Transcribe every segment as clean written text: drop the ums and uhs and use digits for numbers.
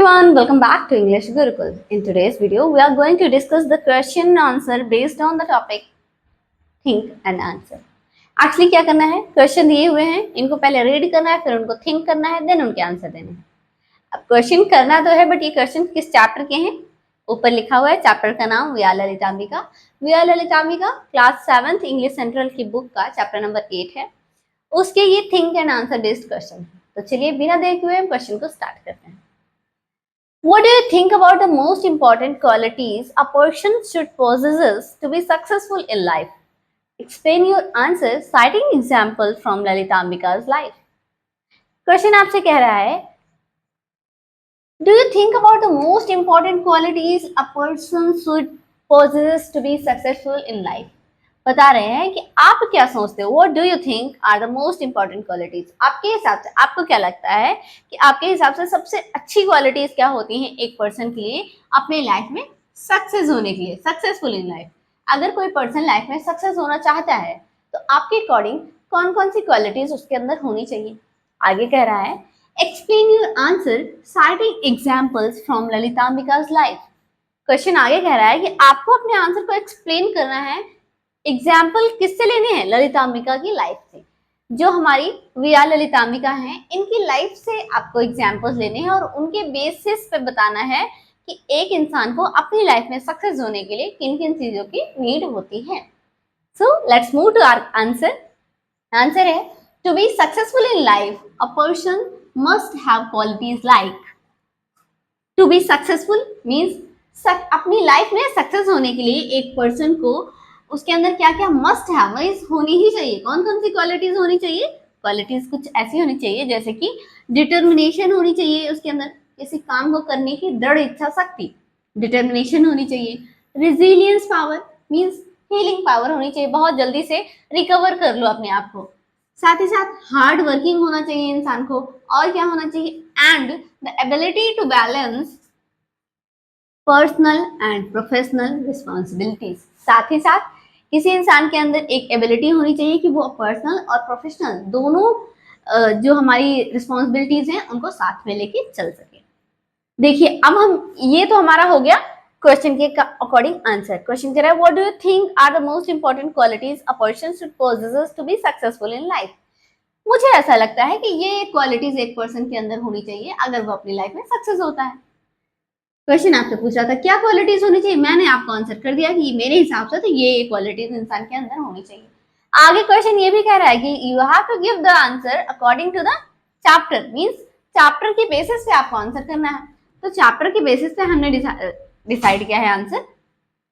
everyone, welcome back to English Gurukul. In today's video, we are going to discuss the question and answer based on the topic think and answer. Actually क्या करना है, question दिए हुए हैं, इनको पहले read करना है, फिर उनको थिंक करना है, देन उनके आंसर देने हैं. अब क्वेश्चन करना तो है, बट ये क्वेश्चन किस चैप्टर के हैं? ऊपर लिखा हुआ है चैप्टर का नाम we are Lalitambika. We are Lalitambika class 7th English central की बुक का चैप्टर नंबर 8 है. उसके ये think and answer based question है. तो चलिए बिना देखे हुए हम क्वेश्चन को स्टार्ट करते हैं. What do you think about the most important qualities a person should possess to be successful in life? Explain your answer citing example from Lalitambika's life. Question आपसे कह रहा है, Do you think about the most important qualities a person should possess to be successful in life? बता रहे हैं कि आप क्या सोचते हो. What do you think are the most important qualities? आपके हिसाब से आपको क्या लगता है कि आपके हिसाब से सबसे अच्छी क्वालिटीज क्या होती हैं एक पर्सन के लिए अपने लाइफ में सक्सेस होने के लिए, सक्सेसफुल इन लाइफ. अगर कोई पर्सन लाइफ में सक्सेस होना चाहता है तो आपके अकॉर्डिंग कौन कौन सी क्वालिटीज उसके अंदर होनी चाहिए. आगे कह रहा है explain your answer citing examples from Lalithambika's life. Question आगे कह रहा है कि आपको अपने आंसर को एक्सप्लेन करना है. एग्जाम्पल किससे लेने हैं? ललितांबिका की लाइफ से. जो हमारी वी आर ललितांबिका हैं, इनकी लाइफ से आपको एग्जाम्पल्स लेने हैं और उनके बेसिस पे बताना है कि एक इंसान को अपनी लाइफ में सक्सेस होने के लिए किन किन चीजों की नीड होती है. So let's move to our answer. Answer है to be successful in life a person must have qualities like. To be successful means अपनी लाइफ में सक्सेस होने के लिए एक पर्सन को उसके अंदर क्या क्या मस्ट है, मीन्स होनी ही चाहिए. कौन कौन सी क्वालिटीज होनी चाहिए? क्वालिटीज कुछ ऐसी होनी चाहिए जैसे कि डिटर्मिनेशन होनी चाहिए उसके अंदर, किसी काम को करने की दृढ़ इच्छा शक्ति, डिटर्मिनेशन होनी चाहिए. Resilience power means healing power होनी चाहिए, बहुत जल्दी से रिकवर कर लो अपने आप को. साथ ही साथ हार्ड वर्किंग होना चाहिए इंसान को. और क्या होना चाहिए? And the ability to balance personal and professional responsibilities. साथ ही साथ किसी इंसान के अंदर एक एबिलिटी होनी चाहिए कि वो पर्सनल और प्रोफेशनल दोनों जो हमारी रिस्पॉन्सिबिलिटीज हैं उनको साथ में लेके चल सके. देखिए अब हम ये तो हमारा हो गया क्वेश्चन के अकॉर्डिंग आंसर. क्वेश्चन कह रहा है what do you think are the most important qualities a person should possess to be successful in life. मुझे ऐसा लगता है कि ये क्वालिटीज एक पर्सन के अंदर होनी चाहिए अगर वो अपनी लाइफ में सक्सेस होता है. क्वेश्चन आपसे पूछ रहा था क्या क्वालिटीज होनी चाहिए, मैंने आपको आंसर कर दिया कि मेरे हिसाब से तो ये क्वालिटीज इंसान के अंदर होनी चाहिए. आगे क्वेश्चन ये भी कह रहा है कि you have to give the answer according to the chapter. Means chapter के बेसिस पे आपको आंसर करना है. तो चैप्टर के बेसिस पे हमने डिसाइड किया है आंसर.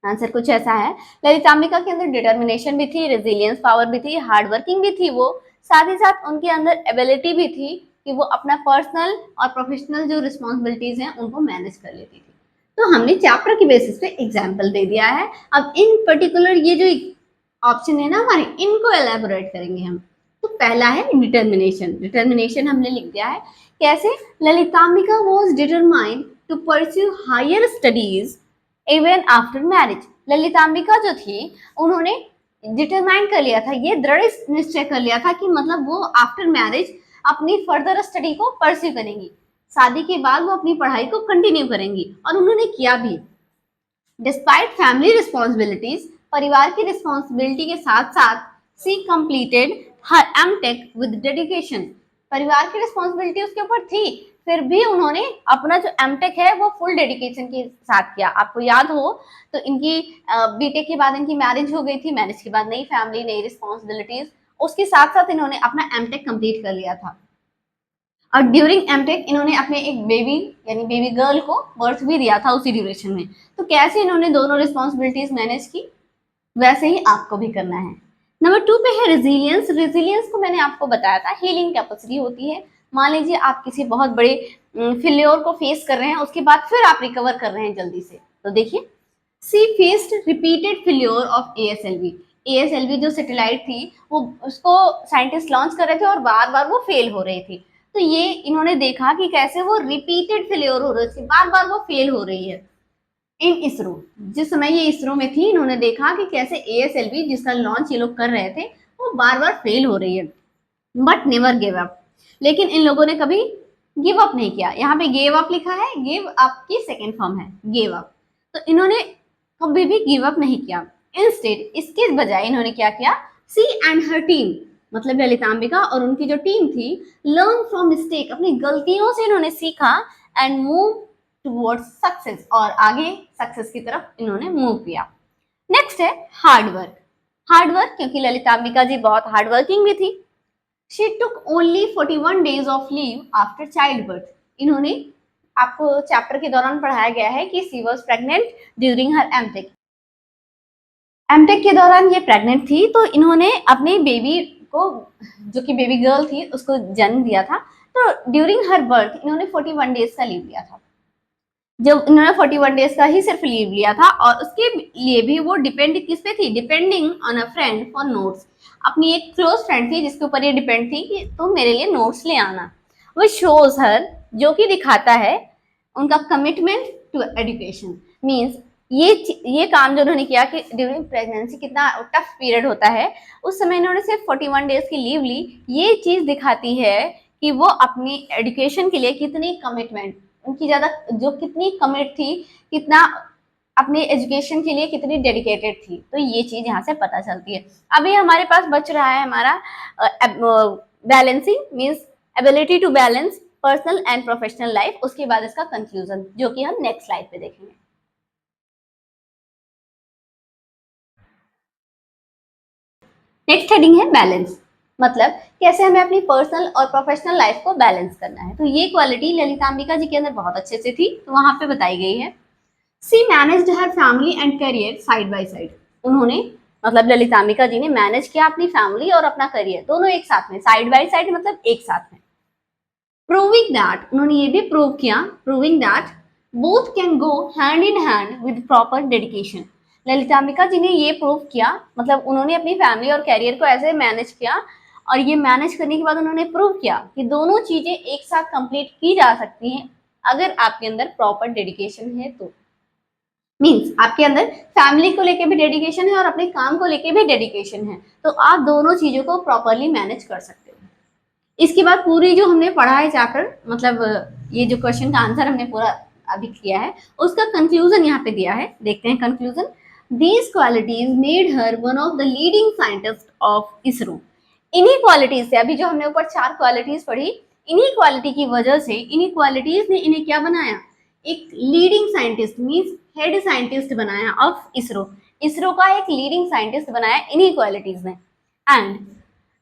आंसर कुछ ऐसा है, ललितांबिका के अंदर डिटर्मिनेशन भी थी, रेजिलियंस पावर भी थी, हार्ड वर्किंग भी थी वो. साथ ही साथ उनके अंदर एबिलिटी भी थी कि वो अपना पर्सनल और प्रोफेशनल जो रिस्पॉन्सिबिलिटीज हैं उनको मैनेज कर लेती थी. तो हमने चैप्टर की बेसिस पे एग्जाम्पल दे दिया है. अब इन पर्टिकुलर ये जो ऑप्शन है ना हमारे, इनको एलैबोरेट करेंगे हम. तो पहला है डिटर्मिनेशन. डिटर्मिनेशन हमने लिख दिया है. कैसे? Lalitambika was determined to pursue higher studies even after marriage. Lalitambika जो थी उन्होंने डिटरमाइन कर लिया था, ये दृढ़ निश्चय कर लिया था कि मतलब वो आफ्टर मैरिज अपनी फर्दर स्टडी को परस्यू करेंगी. शादी के बाद वो अपनी पढ़ाई को कंटिन्यू करेंगी और उन्होंने किया भी. डिस्पाइट फैमिली रिस्पॉन्सिबिलिटीज, परिवार की रिस्पॉन्सिबिलिटी के साथ साथ she completed her MTech with dedication. परिवार की रिस्पॉन्सिबिलिटी उसके ऊपर थी, फिर भी उन्होंने अपना जो एमटेक है वो फुल डेडिकेशन के साथ किया. आपको याद हो तो इनकी बीटेक के बाद इनकी मैरिज हो गई थी. मैरिज के बाद नई फैमिली, नई रिस्पॉन्सिबिलिटीज, उसके साथ साथ इन्होंने अपना एमटेक कंप्लीट कर लिया था. और ड्यूरिंग एमटेक इन्होंने अपने एक बेबी यानी बेबी गर्ल को बर्थ भी दिया था उसी ड्यूरेशन में. तो कैसे इन्होंने दोनों रिस्पॉन्सिबिलिटीज मैनेज की, वैसे ही आपको भी करना है. नंबर 2 पे है रेजिलियंस. रेजिलियंस को मैंने आपको बताया था हीलिंग कैपेसिटी होती है. मान लीजिए आप किसी बहुत बड़े फेल्योर को फेस कर रहे हैं, उसके बाद फिर आप रिकवर कर रहे हैं जल्दी से. तो देखिए she faced repeated failure of ASLV. ASLV जो सैटेलाइट थी वो उसको साइंटिस्ट लॉन्च कर रहे थे और बार बार वो फेल हो रही थी. तो ये इन्होंने देखा कि कैसे वो रिपीटेड फेल्योर हो रही थी, बार बार वो फेल हो रही है. इन इसरो, जिस समय ये इसरो में थी, इन्होंने देखा कि कैसे एएसएलवी जिसका लॉन्च ये लोग कर रहे थे वो बार बार फेल हो रही है. But never give up. लेकिन इन लोगों ने कभी गिव अप नहीं किया। यहाँ पे गेव अप लिखा है, गिव अप की सेकेंड फॉर्म है गिव अप, तो इन्होंने कभी भी गिव अप नहीं किया। इंस्टेड, इसके बजाय इन्होंने क्या किया, सी एंड हर टीम, मतलब ललितांबिका और उनकी जो टीम थी, लर्न फ्रॉम मिस्टेक, अपनी गलतियों से इन्होंने सीखा, एंड मूव टुवर्ड्स सक्सेस, और आगे सक्सेस की तरफ इन्होंने मूव किया। नेक्स्ट है हार्ड वर्क। हार्ड वर्क, क्योंकि ललितांबिका जी बहुत हार्ड वर्किंग भी थी। She took only 41 days of leave after child birth. इन्होंने, आपको चैप्टर के दौरान पढ़ाया गया है कि she was pregnant during her MTech. MTech के दौरान ये प्रेग्नेंट थी, तो इन्होंने अपनी बेबी को, जो कि बेबी गर्ल थी, उसको जन्म दिया था। तो ड्यूरिंग हर बर्थ इन्होंने 41 डेज का लीव लिया था। जब इन्होंने 41 डेज का ही सिर्फ लीव लिया था, और उसके लिए भी वो डिपेंड किस पे थी, depending on a friend for notes. अपनी एक क्लोज फ्रेंड थी जिसके ऊपर ये डिपेंड थी कि तुम मेरे लिए नोट्स ले आना। वो शोज हर, जो कि दिखाता है उनका कमिटमेंट टू एजुकेशन। मीन्स ये काम जो उन्होंने किया कि ड्यूरिंग प्रेगनेंसी कितना टफ पीरियड होता है, उस समय इन्होंने सिर्फ 41 डेज की लीव ली। ये चीज दिखाती है कि वो अपनी एजुकेशन के लिए कितनी कमिटमेंट, उनकी ज्यादा जो कितनी कमिट थी, कितना अपने एजुकेशन के लिए कितनी डेडिकेटेड थी। तो ये चीज यहाँ से पता चलती है। अभी हमारे पास बच रहा है हमारा balancing, means ability to balance personal and professional life. उसके बाद इसका कंक्लूजन, जो कि हम नेक्स्ट स्लाइड पे देखेंगे। नेक्स्ट हेडिंग है बैलेंस, मतलब कैसे हमें अपनी पर्सनल और प्रोफेशनल लाइफ को बैलेंस करना है। तो ये क्वालिटी ललितांबिका जी के अंदर बहुत अच्छे से थी, तो वहां पे बताई गई है। She managed her family and career side by side. उन्होंने, मतलब ललितांबिका जी ने मैनेज किया अपनी फैमिली और अपना करियर दोनों एक साथ में, साइड बाय साइड मतलब एक साथ में। प्रूविंग दैट, उन्होंने ये भी प्रूव किया, proving that both can go hand in hand with proper dedication. Lalithambika ji ने ये प्रूव किया, मतलब उन्होंने अपनी फैमिली और कैरियर को ऐसे मैनेज किया, और ये मैनेज करने के बाद उन्होंने प्रूव किया कि दोनों चीजें एक साथ कंप्लीट की जा सकती हैं अगर आपके अंदर प्रॉपर डेडिकेशन है तो। मीन्स आपके अंदर फैमिली को लेके भी डेडिकेशन है और अपने काम को लेके भी डेडिकेशन है, तो आप दोनों चीजों को प्रॉपरली मैनेज कर सकते हो। इसके बाद पूरी जो हमने पढ़ा है चैप्टर, मतलब ये जो क्वेश्चन का आंसर हमने पूरा अभी किया है, उसका कंक्लूजन यहाँ पे दिया है। देखते हैं conclusion. These qualities made her one of the leading scientist of ISRO. इन्हीं क्वालिटीज से, अभी जो हमने ऊपर 4 क्वालिटीज पढ़ी, इन्हीं क्वालिटी की वजह से, इन्हीं क्वालिटीज ने इन्हें क्या बनाया, एक leading scientist, means head scientist बनाया ऑफ इसरो। इसरो का एक लीडिंग साइंटिस्ट बनाया इन्हीं क्वालिटीज ने। And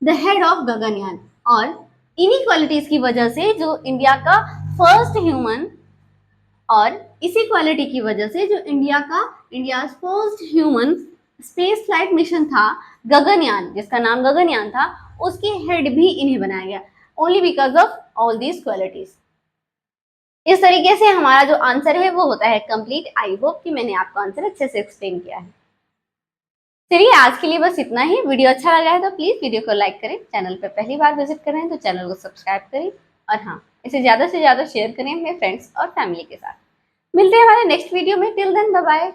the head of Gaganyaan, और इन्हीं क्वालिटीज की वजह से जो इंडिया का फर्स्ट ह्यूमन, और इसी क्वालिटी की वजह से जो India first human space flight mission था गगनयान, जिसका नाम गगनयान था, उसके हेड भी इन्हें बनाया गया, only because of all these qualities. इस तरीके से हमारा जो आंसर है वो होता है कंप्लीट। आई होप कि मैंने आपको आंसर अच्छे से एक्सप्लेन किया है। चलिए आज के लिए बस इतना ही। वीडियो अच्छा लगा है तो प्लीज वीडियो को लाइक करें, चैनल पर पहली बार विजिट कर रहे हैं तो चैनल को सब्सक्राइब करें, और हाँ, इसे ज्यादा से ज्यादा शेयर करें अपने फ्रेंड्स और फैमिली के साथ। मिलते हैं हमारे नेक्स्ट वीडियो में। Till then bye bye.